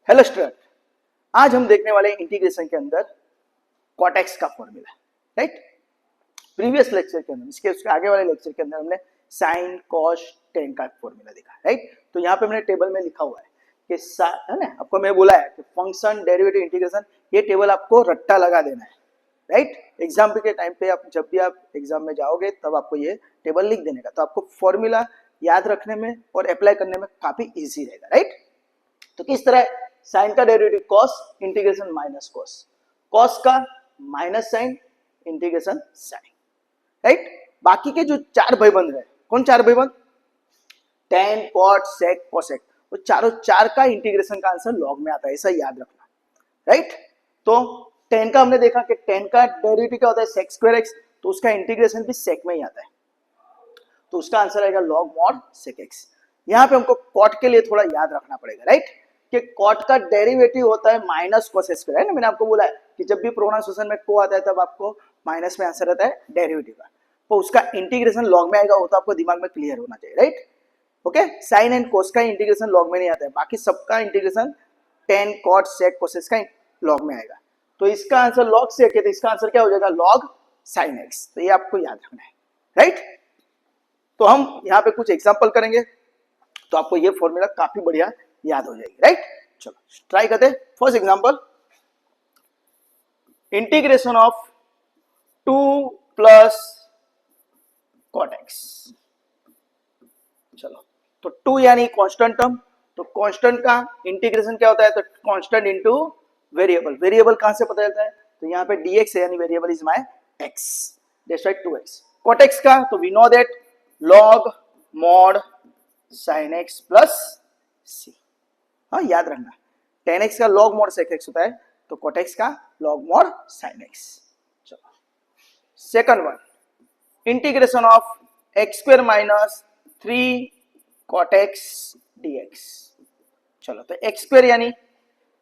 Hello student, आज हम देखने वाले इंटीग्रेशन के अंदर कॉट एक्स का फॉर्मूला, राइट। प्रीवियस लेक्चर के अंदर, उसके आगे वाले लेक्चर के अंदर हमने साइन कॉस टेन का फॉर्मूला देखा, राइट। तो यहाँ पे मैंने टेबल में लिखा हुआ है कि है ना, आपको मैं बोला है कि फंक्शन डेरिवेटिव इंटीग्रेशन, ये टेबल आपको रट्टा लगा देना है, राइट। एग्जाम के टाइम पे आप जब भी आप एग्जाम में जाओगे तब आपको ये टेबल लिख देने का, तो आपको फॉर्मूला याद रखने में और अप्लाई करने में काफी इजी रहेगा, राइट। तो किस तरह साइन का derivative cos integration minus cos, cos का minus sine integration sine, right. बाकी के जो चार भाईबंद है, कौन चार भाईबंद, टेन कॉट सेक कोसेक, वो चारों चार का इंटीग्रेशन का आंसर लॉग में आता है, ऐसा याद रखना, राइट। तो टेन का हमने देखा कि टेन का डेरिवेटिव क्या होता है, सेक स्क्वायर एक्स, तो उसका इंटीग्रेशन भी सेक में ही आता है, तो उसका आंसर आएगा लॉग मॉड सेक एक्स। यहाँ पे हमको कॉट के लिए थोड़ा याद रखना पड़ेगा, राइट, कि कॉट का डेरिवेटिव होता है माइनस कोस स्क्वायर, है ना। मैंने आपको बोला है कि जब भी प्रोनाउंसिएशन में को आता है तब आपको माइनस में आंसर आता है डेरिवेटिव का, तो उसका इंटीग्रेशन लॉग में आएगा, वो तो आपको दिमाग में क्लियर होना चाहिए, right. Okay, sine and cos का इंटीग्रेशन लॉग में नहीं आता है, बाकी सबका integration tan cot sec cosec का लॉग में आएगा, तो इसका आंसर लॉग सेक है, तो इसका आंसर क्या हो जाएगा, लॉग साइन एक्स। तो ये आपको याद रखना है, राइट। तो हम यहाँ पे कुछ एग्जाम्पल करेंगे, तो आपको ये फॉर्मूला काफी बढ़िया याद हो जाएगी, राइट। चलो ट्राई करते हैं। First example, integration of 2 plus cot x. चलो, तो 2 यानी कांस्टेंट टर्म, तो कांस्टेंट का इंटीग्रेशन क्या होता है, तो कांस्टेंट इनटू वेरिएबल। वेरिएबल कहां से पता चलता है, तो यहाँ पे dx है, यानी variable is my x, that's right 2x। Cot x का, तो we know that log mod sine x plus c. हाँ, याद रखना, tan x का log mod sec x होता है, तो cot x का log mod sin x। चलो second one, integration of x square minus 3 cot x dx। चलो, तो x स्क्वायर यानी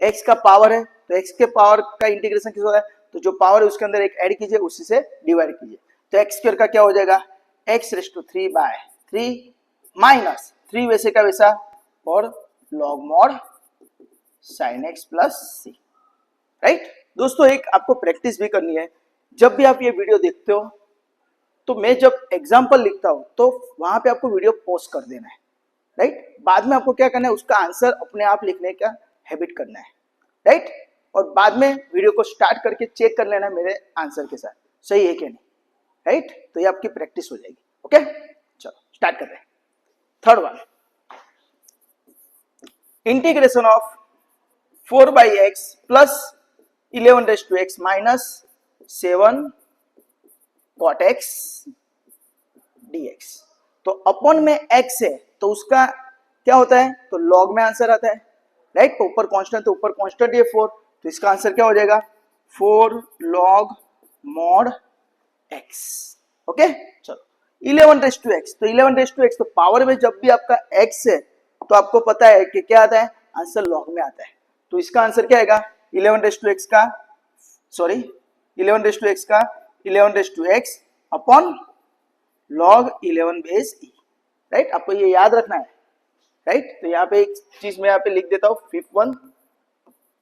x का पावर है, तो x के पावर का इंटीग्रेशन किस होता है, तो जो पावर है उसके अंदर एक ऐड कीजिए, उसी से डिवाइड कीजिए, तो x स्क्वायर का क्या हो जाएगा, x रेज़ टू 3/3 माइनस 3 वैसे का वैसा और log mod sin x plus c, right. दोस्तों, एक आपको प्रैक्टिस भी करनी है, जब भी आप ये वीडियो देखते हो तो मैं जब एग्जाम्पल लिखता हूं तो वहां पे आपको वीडियो पॉज कर देना है, राइट। बाद में आपको क्या करना है, उसका आंसर अपने आप लिखने का हैबिट करना है, राइट। और बाद में वीडियो को स्टार्ट करके चेक कर लेना मेरे आंसर के साथ सही है कि नहीं, राइट। तो ये आपकी प्रैक्टिस हो जाएगी। ओके, चलो स्टार्ट करते हैं। Third one, integration of 4/x plus 11 raise to x minus 7 cot x dx। तो अपॉन में x है, तो उसका क्या होता है, तो log में आंसर आता है, राइट। तो ऊपर कांस्टेंट, तो ऊपर कांस्टेंट ये 4, तो इसका आंसर क्या हो जाएगा, 4 log mod x। ओके, चलो 11 रेज़ टू x, तो 11 रेज़ टू x, तो पावर में जब भी आपका x है तो आपको पता है कि क्या आता है, आंसर log में आता है, तो इसका आंसर क्या आएगा, 11 रेज़ टू x का 11 रेज़ टू x का 11 raise to x upon log 11 base e, राइट। आपको ये याद रखना है, राइट। तो यहाँ पे एक चीज मैं यहाँ पे लिख देता हूँ, fifth one,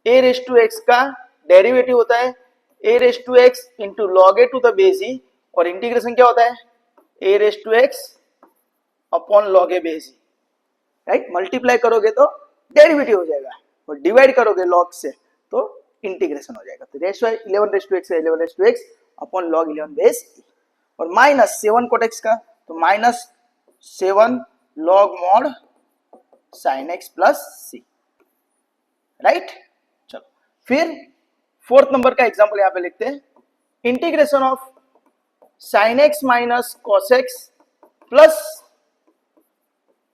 a raise to x का डेरिवेटिव होता है a raise to x into log a to the base e, और इंटीग्रेशन क्या होता है, a raise to x upon log a base e, right. Multiply करोगे तो डेरिवेटिव हो जाएगा, और डिवाइड करोगे log से तो इंटीग्रेशन हो जाएगा, तो रेशो है 11 रेज़ टू x है 11 raise to x upon log 11 base e, और माइनस 7 cot x का, तो minus 7 log mod sin x plus c, right. चलो फिर फोर्थ नंबर का एग्जांपल यहाँ पे लिखते हैं, integration of sin x minus cos x plus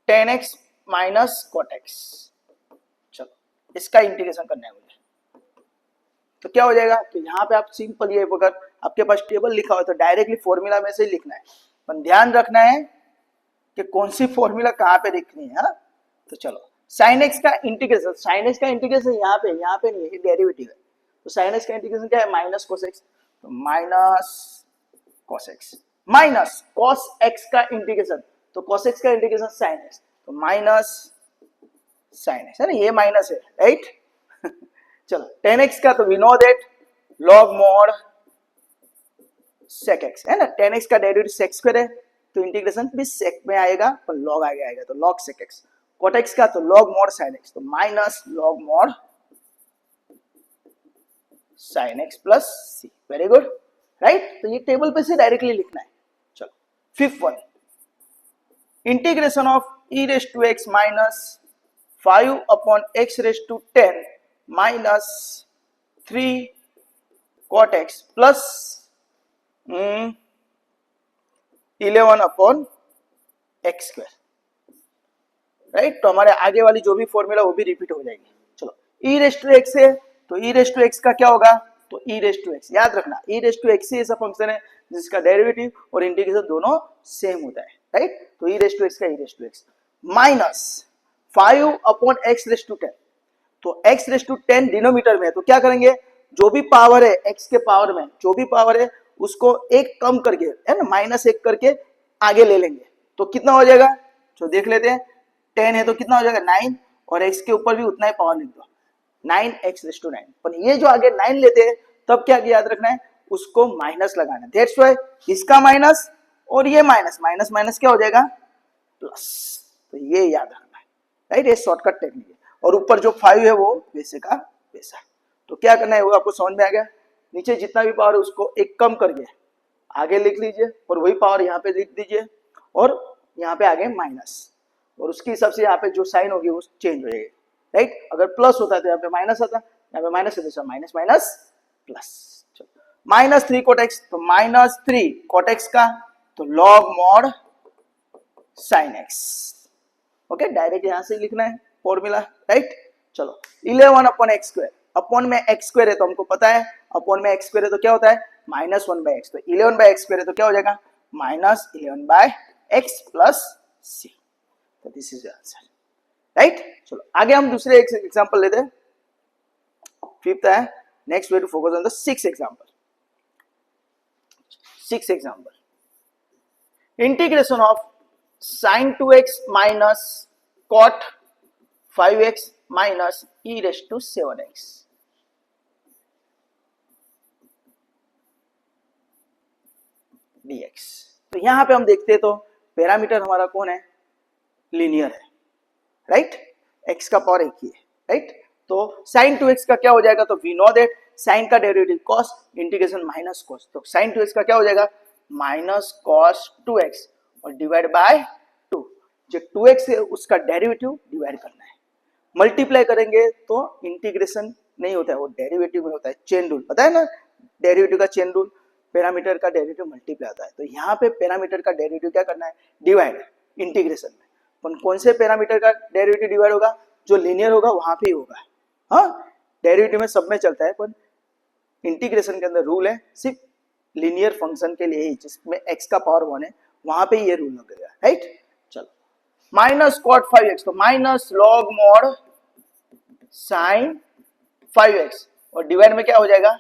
tan x minus cot x। चलो इसका इंटीग्रेशन करना है मुझे, तो क्या हो जाएगा, तो यहाँ पे आप सिंपल, ये अगर आपके पास टेबल लिखा हो तो डायरेक्टली फॉर्मूला में से ही लिखना है, पर ध्यान रखना है कि कौन सी फॉर्मूला कहाँ पे लिखनी है, हाँ? तो चलो sin x का इंटीग्रेशन, sin x का इंटीग्रेशन यहाँ पे नहीं है, ये डेरिवेटिव है, तो sin x का इंटीग्रेशन क्या है, माइनस cos x, तो minus cos x minus cos x का इंटीग्रेशन, तो cos x का इंटीग्रेशन sin x, तो माइनस sin x, है ना, ये माइनस है, राइट। चलो 10x का तो we know that log mod sec x है ना, 10x का डेरिवेटिव sec स्क्वायर है तो इंटीग्रेशन भी sec में आएगा पर log आगे आएगा तो log sec x, cot x का तो log mod sin x तो minus log mod sin x plus c। Very good, right. तो ये टेबल पे से डायरेक्टली लिखना है। चलो fifth one, integration of e raise to x minus 5 अपॉन x raise to 10 minus 3 cot x plus 11 upon x square, right. तो हमारे आगे वाली जो भी फॉर्मूला वो भी रिपीट हो जाएगी। चलो e रेज टू x है तो e रेज टू x का क्या होगा, तो e रेज टू x, याद रखना e रेज टू x ऐसा फंक्शन है जिसका डेरिवेटिव और इंटीग्रेशन दोनों सेम होता है, राइट। तो e रेज टू x का e raise to x minus 5 अपॉन x रेज टू 10, तो x रेज टू 10 डिनोमिनेटर में है तो क्या करेंगे, जो भी पावर है x के पावर में जो भी पावर है उसको एक कम करके है ना, माइनस एक करके आगे ले लेंगे तो कितना हो जाएगा, तो देख लेते हैं। 10 है तो कितना हो जाएगा 9 और x के ऊपर भी उतना ही पावर लिख दो 9x रेज टू 9, पर ये जो आगे 9 लेते हैं तब क्या याद रखना है, उसको माइनस लगाना है। दैट्स व्हाई इसका माइनस और ये माइनस माइनस माइनस क्या हो जाएगा प्लस, तो ये याद रखना है, राइट। ये शॉर्टकट टेक्निक है। और ऊपर जो 5 है वो वैसे का वैसा, तो क्या करना है वो आपको समझ में आ गया। नीचे जितना भी पावर है उसको एक कम करके आगे लिख लीजिए और वही पावर यहाँ पे लिख दीजिए और यहाँ पे आगे माइनस, और उसके हिसाब से यहाँ पे जो साइन होगी वो चेंज हो जाएगी, राइट। अगर प्लस होता है तो यहाँ पे माइनस आता, यहाँ पे माइनस है तो minus minus plus. Minus 3 cot x तो माइनस 3 cot x का तो log mod sin x, okay. Direct यहां से लिखना है फॉर्मूला, राइट। चलो 11 अपॉन एक्स स्क्वायर, अपॉन में एक्स स्क्वायर है तो हमको पता है अपॉन में एक्स स्क्वायर है तो क्या होता है माइनस 1 बाई एक्स, तो 11 बाई एक्स स्क्वायर है तो क्या हो जाएगा माइनस 11 बाय एक्स प्लस सी, तो दिस इज आंसर, राइट। चलो आगे हम दूसरे एक एग्जांपल लेते हैं। फिफ्थ है, next way to focus on the sixth example. Sixth example, integration of sin 2x minus cot 5x minus e raised to 7x, dx। तो यहां पे हम देखते हैं तो पैरामीटर हमारा कौन है, लीनियर है, राइट। x का पावर एक ही है, राइट। तो sin 2x का क्या हो जाएगा, तो वी नो दैट sin का derivative cos integration minus cos, तो sin 2x का क्या हो जाएगा माइनस cos 2x और डिवाइड बाय 2, जो 2x है उसका डेरिवेटिव डिवाइड करना है। मल्टीप्लाई करेंगे तो इंटीग्रेशन नहीं होता है, वो डेरिवेटिव में होता है, चेन रूल पता है ना, डेरिवेटिव का चेन रूल, पैरामीटर का डेरिवेटिव मल्टीप्लाई आता है। तो यहाँ पे पैरामीटर का डेरिवेटिव क्या करना है डिवाइड इंटीग्रेशन में, पर कौन से पैरामीटर का डेरिवेटिव डिवाइड होगा, जो लीनियर होगा वहां पे ही होगा। हाँ, डेरिवेटिव में सब में चलता है पर इंटीग्रेशन के अंदर रूल है सिर्फ लीनियर फंक्शन के लिए ही, जिसमें x का पावर 1 है वहां पे ये रूल लगेगा, राइट। चलो माइनस कॉट 5x तो minus log mod sign 5x और डिवाइड में क्या हो जाएगा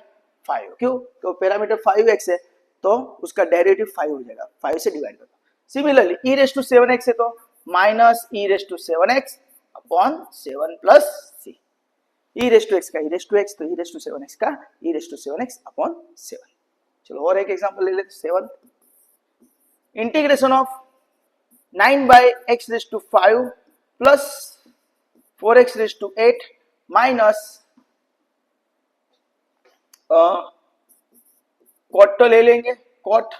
5, क्यों, तो पैरामीटर 5x है तो उसका डेरिवेटिव 5 हो जाएगा, 5 से डिवाइड करो। Similarly e raise to 7x है तो minus e raise to 7x upon 7 plus c, e raise to x का e रेज टू x तो e रेज टू 7x का e raise to 7x upon 7। चलो और एक example ले लेते, 7 integration of 9 by x raise to 5 plus 4x raise to 8 minus cot तो ले लेंगे cot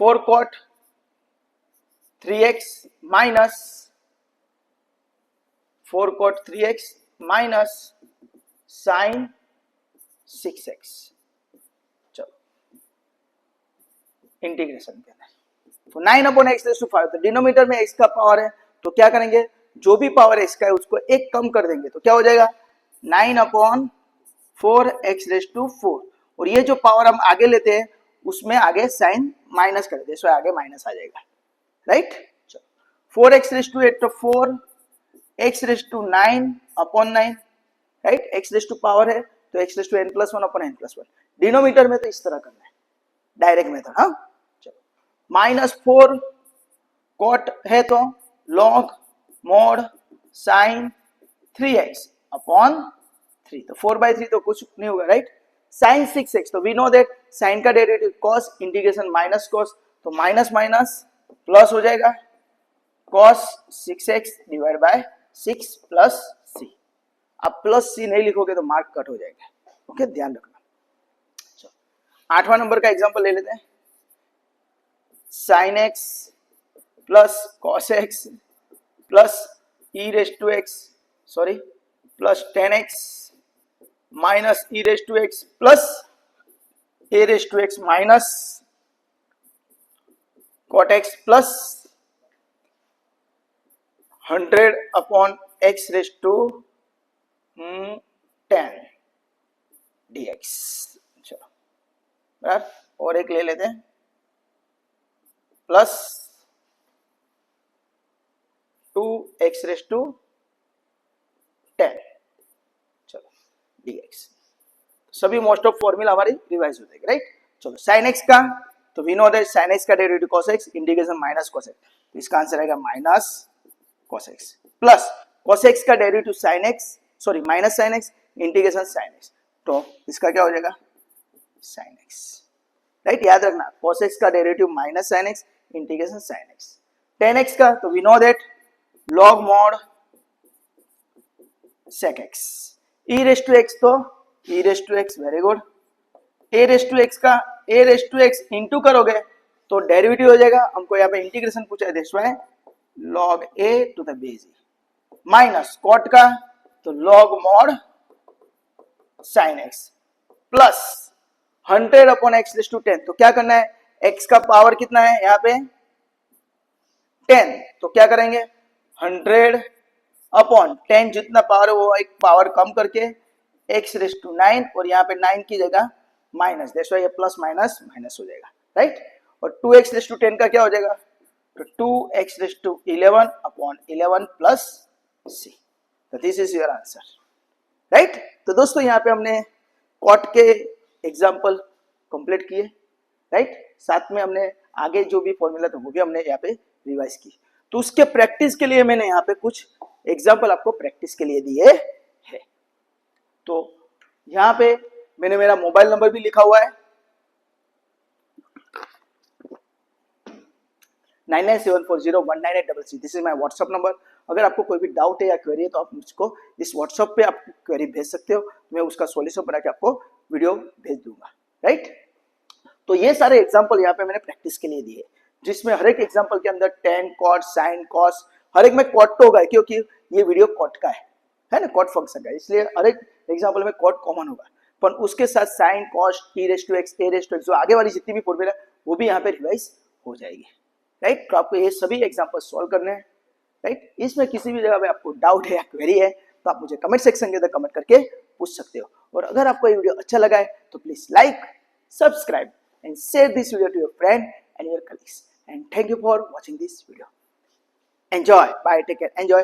4 cot 3x minus 4 cot 3x minus sine 6x। चलो इंटीग्रेशन के अंदर तो 9 अपॉन एक्स रेज टू 5, तो डिनोमिनेटर में x का पावर है तो क्या करेंगे, जो भी पावर x का है उसको एक कम कर देंगे तो क्या हो जाएगा 9 अपॉन 4x रेज टू 4, और ये जो पावर हम आगे लेते हैं उसमें आगे साइन माइनस कर देते हैं, आगे माइनस आ जाएगा, राइट। 4x रेज टू 8 तो 4x raise to 9 upon 9, right. x raise to power है तो x raise to n plus 1 upon n plus 1, denominator में तो इस तरह करना है डायरेक्ट मेथड। हाँ चलो माइनस 4 कॉट है तो log mod sign 3x upon 3, तो 4/3 तो कुछ नहीं होगा, राइट। साइन 6x, तो वी नो दैट साइन का derivative cos integration minus cos, तो माइनस माइनस प्लस हो जाएगा cos 6x divide by 6 plus c। आप प्लस c नहीं लिखोगे तो मार्क कट हो जाएगा, ओके, ध्यान रखना। 8वां नंबर का एग्जांपल ले लेते हैं। sin x plus cos x प्लस e raise to x sorry plus 10x minus e raise to x plus a raise to x minus cot x plus 100 upon x raise to 10 dx। चलो बराबर, और एक ले लेते हैं plus 2x raise to 10, चलो dx। सभी most of formula हमारी रिवाइज हो जाएगी, राइट। चलो sin x का, तो we know that sin x का derivative cos x integration minus cos x, तो इसका आंसर आएगा minus cos x plus cos x का derivative sin x sorry minus sin x integration sin x, तो इसका क्या हो जाएगा sin x, राइट। याद रखना cos x का derivative minus sin x integration sin x। 10x का, तो we know that log mod sec x, e raise to x, तो e raise to x, very good. a raise to x का a raise to x into करोगे तो derivative हो जाएगा, हमको यहाँ पे इंटीग्रेशन पूछा है, this why log a to the base e, minus cot का, तो log mod sin x plus 100 upon x raise to 10, तो क्या करना है, x का पावर कितना है यहाँ पे 10, तो क्या करेंगे 100 अपॉन 10 जितना पावर है वो एक पावर कम करके x रेज टू 9, और यहाँ पे 9 की जगह माइनस, दैट्स व्हाई ये प्लस माइनस माइनस हो जाएगा, राइट। और 2x रेज टू 10 का क्या हो जाएगा, तो 2x raise to 11 upon 11 plus c, तो this is your answer, right. तो दोस्तों यहाँ पे हमने कॉट के एग्जाम्पल कंप्लीट किए, राइट। साथ में हमने आगे जो भी फॉर्मूला था वो भी हमने यहाँ पे रिवाइज की, तो उसके प्रैक्टिस के लिए मैंने यहाँ पे कुछ एग्जाम्पल आपको प्रैक्टिस के लिए दिए हैं। तो यहाँ पे मैंने मेरा मोबाइल नंबर भी लिखा हुआ है 9974019866, this is my WhatsApp number. अगर आपको कोई भी डाउट है या क्वेरी है तो आप मुझको इस व्हाट्सएप पे आप क्वेरी भेज सकते हो, मैं उसका सॉल्यूशन बना के आपको वीडियो भेज दूंगा, राइट। तो ये सारे एग्जाम्पल यहाँ पे मैंने प्रैक्टिस के लिए दिए, जिसमें हर एक एग्जाम्पल के अंदर tan, cot, sin, cos, हर एक में cot तो होगा क्योंकि ये वीडियो cot का है ना, cot फंक्शन का, इसलिए हर एक एग्जाम्पल में cot कॉमन होगा, पर उसके साथ sin, cos, e raise to x, a raise to x, जो आगे वाली जितनी भी फॉर्मूला वो भी यहाँ पे रिवाइज हो जाएगी, राइट। तो आपको ये सभी एग्जाम्पल सॉल्व करने हैं, राइट। इसमें किसी भी जगह पे आपको डाउट है या क्वेरी है तो आप मुझे कमेंट सेक्शन के अंदर कमेंट करके पूछ सकते हो, और अगर आपको ये वीडियो अच्छा लगा है तो please like, subscribe and share this video to your friend and your colleagues, and thank you for watching this video. Enjoy, bye, take care, enjoy.